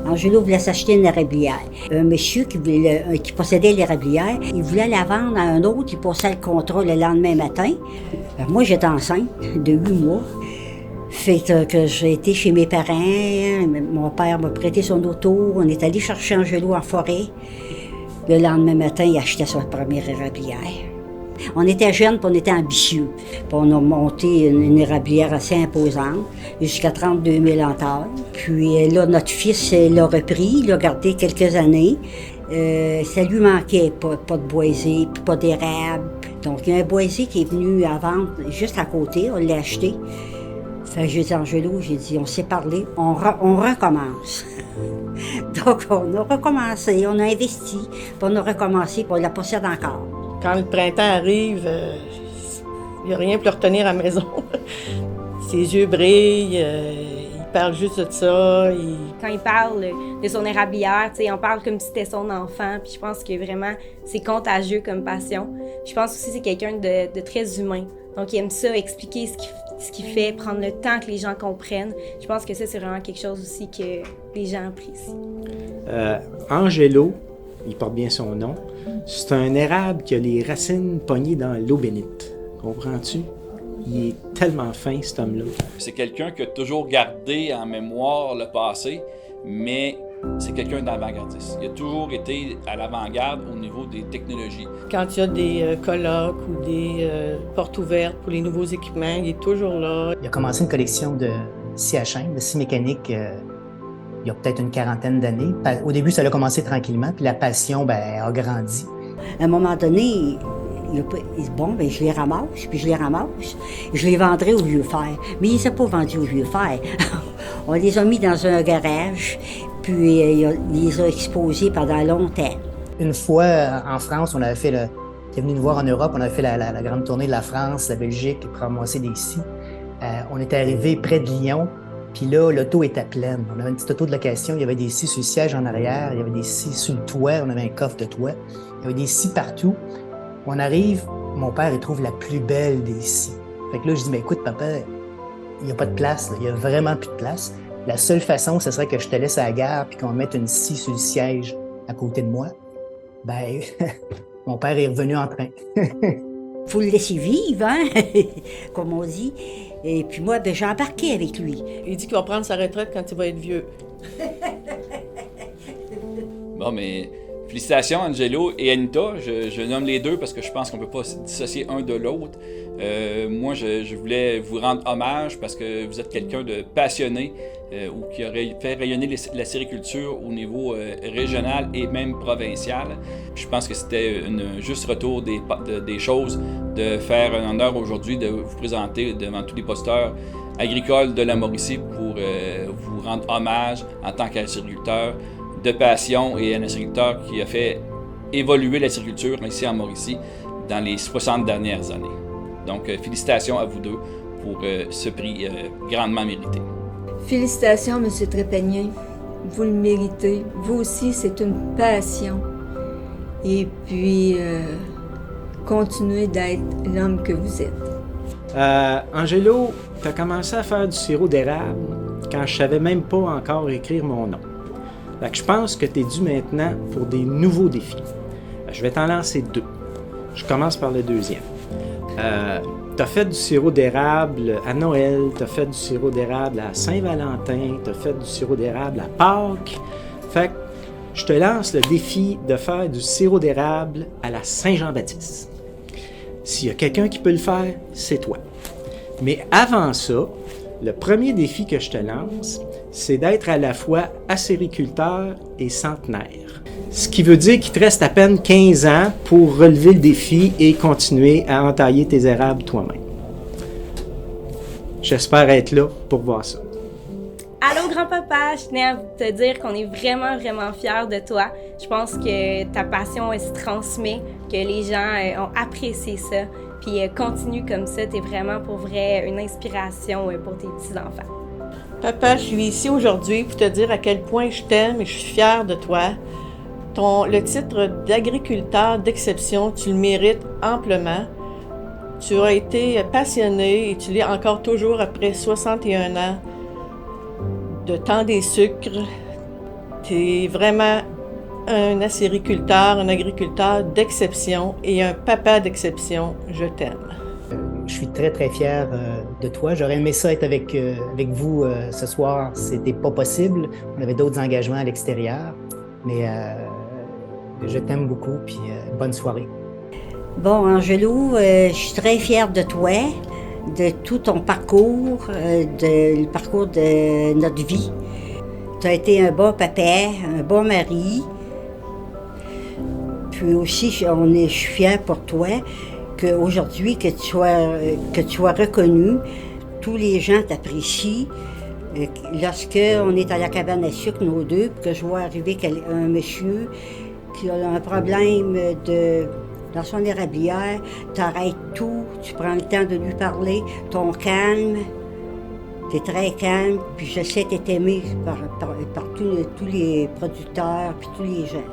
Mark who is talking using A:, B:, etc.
A: Angelo voulait s'acheter une érablière. Un monsieur qui possédait l'érablière, il voulait la vendre à un autre, il passait le contrat le lendemain matin. Moi, j'étais enceinte de 8 mois. Fait que j'ai été chez mes parents, mon père m'a prêté son auto, on est allé chercher Angelo en forêt. Le lendemain matin, il achetait sa première érablière. On était jeunes, puis on était ambitieux. Puis on a monté une érablière assez imposante, jusqu'à 32 000 en taille. Puis là, notre fils l'a repris, il l'a gardé quelques années. Ça lui manquait, pas de boisé, puis pas d'érable. Donc, il y a un boisé qui est venu à vendre juste à côté, on l'a acheté. Fait que j'ai dit à Angelo, j'ai dit, on s'est parlé, on recommence. Donc, on a recommencé, on a investi, puis on a recommencé, puis on la possède encore.
B: Quand le printemps arrive, il n'y a rien pour le retenir à la maison. Ses yeux brillent, il parle juste de ça.
C: Quand il parle de son érablière, on parle comme si c'était son enfant. Puis je pense que vraiment, c'est contagieux comme passion. Je pense aussi que c'est quelqu'un de très humain. Donc, il aime ça, expliquer ce qu'il fait, prendre le temps que les gens comprennent. Je pense que ça, c'est vraiment quelque chose aussi que les gens apprécient.
D: Angelo, il porte bien son nom, c'est un érable qui a les racines pognées dans l'eau bénite. Comprends-tu? Il est tellement fin, cet homme-là.
E: C'est quelqu'un qui a toujours gardé en mémoire le passé, mais c'est quelqu'un d'avant-gardiste. Il a toujours été à l'avant-garde au niveau des technologies.
B: Quand il y a des colloques ou des portes ouvertes pour les nouveaux équipements, il est toujours là.
F: Il a commencé une collection de scies à chaîne, de scies mécaniques, il y a peut-être une quarantaine d'années. Au début, ça a commencé tranquillement, puis la passion a grandi.
A: À un moment donné, il dit, bon, ben, je les ramasse, puis je les ramasse. Je les vendrai au vieux fer. Mais il ne s'est pas vendu au vieux fer. On les a mis dans un garage, puis il les a exposés pendant longtemps.
F: Une fois, en France, on avait fait il est venu nous voir en Europe, on avait fait la grande tournée de la France, la Belgique, pour ramasser des scies. On était arrivé près de Lyon, puis là, l'auto était pleine. On avait une petite auto de location, il y avait des scies sur le siège en arrière, il y avait des scies sur le toit, on avait un coffre de toit. Il y avait des scies partout. On arrive, mon père, il trouve la plus belle des scies. Fait que là, je dis, mais écoute, papa, il n'y a pas de place, là. Il n'y a vraiment plus de place. La seule façon, ce serait que je te laisse à la gare puis qu'on mette une scie sur le siège à côté de moi. Ben, mon père est revenu en train.
A: Faut le laisser vivre, hein, comme on dit. Et puis moi, ben, j'ai embarqué avec lui.
B: Il dit qu'il va prendre sa retraite quand il va être vieux.
E: Bon, mais félicitations, Angelo et Anita. Je nomme les deux parce que je pense qu'on ne peut pas se dissocier un de l'autre. Moi, je voulais vous rendre hommage parce que vous êtes quelqu'un de passionné ou qui aurait fait rayonner la sériculture au niveau régional et même provincial. Je pense que c'était un juste retour des choses de faire un honneur aujourd'hui de vous présenter devant tous les posteurs agricoles de la Mauricie pour vous rendre hommage en tant qu'agriculteur de passion et un agriculteur qui a fait évoluer la sériculture ici en Mauricie dans les 60 dernières années. Donc, félicitations à vous deux pour ce prix grandement mérité.
G: Félicitations, M. Trépanier. Vous le méritez. Vous aussi, c'est une passion. Et puis, continuez d'être l'homme que vous êtes.
D: Angelo, tu as commencé à faire du sirop d'érable quand je savais même pas encore écrire mon nom. Fait que je pense que tu es dû maintenant pour des nouveaux défis. Je vais t'en lancer 2. Je commence par le deuxième. Tu as fait du sirop d'érable à Noël, tu as fait du sirop d'érable à Saint-Valentin, tu as fait du sirop d'érable à Pâques. Fait que je te lance le défi de faire du sirop d'érable à la Saint-Jean-Baptiste. S'il y a quelqu'un qui peut le faire, c'est toi. Mais avant ça, le premier défi que je te lance, c'est d'être à la fois acériculteur et centenaire. Ce qui veut dire qu'il te reste à peine 15 ans pour relever le défi et continuer à entailler tes érables toi-même. J'espère être là pour voir ça.
C: Allô, grand-papa, je tenais à te dire qu'on est vraiment, vraiment fiers de toi. Je pense que ta passion elle se transmet, que les gens ont apprécié ça. Puis continue comme ça, t'es vraiment pour vrai une inspiration pour tes petits-enfants.
B: Papa, je suis ici aujourd'hui pour te dire à quel point je t'aime et je suis fière de toi. Le titre d'agriculteur d'exception, tu le mérites amplement. Tu as été passionné et tu l'es encore toujours après 61 ans de temps des sucres. Tu es vraiment un acériculteur, un agriculteur d'exception et un papa d'exception. Je t'aime.
F: Je suis très, très fier de toi. J'aurais aimé ça être avec vous ce soir. C'était pas possible. On avait d'autres engagements à l'extérieur. Mais je t'aime beaucoup, puis bonne soirée.
A: Bon, Angelo, je suis très fière de toi, de tout ton parcours, le parcours de notre vie. Tu as été un bon papa, un bon mari. Puis aussi, je suis fière pour toi qu'aujourd'hui, que tu sois reconnu. Tous les gens t'apprécient. Lorsque on est à la cabane à sucre, nous deux, puis que je vois arriver un monsieur qui a un problème dans son érablière, tu arrêtes tout, tu prends le temps de lui parler, ton calme, tu es très calme, puis je sais que tu es aimé par tous les producteurs, puis tous les gens.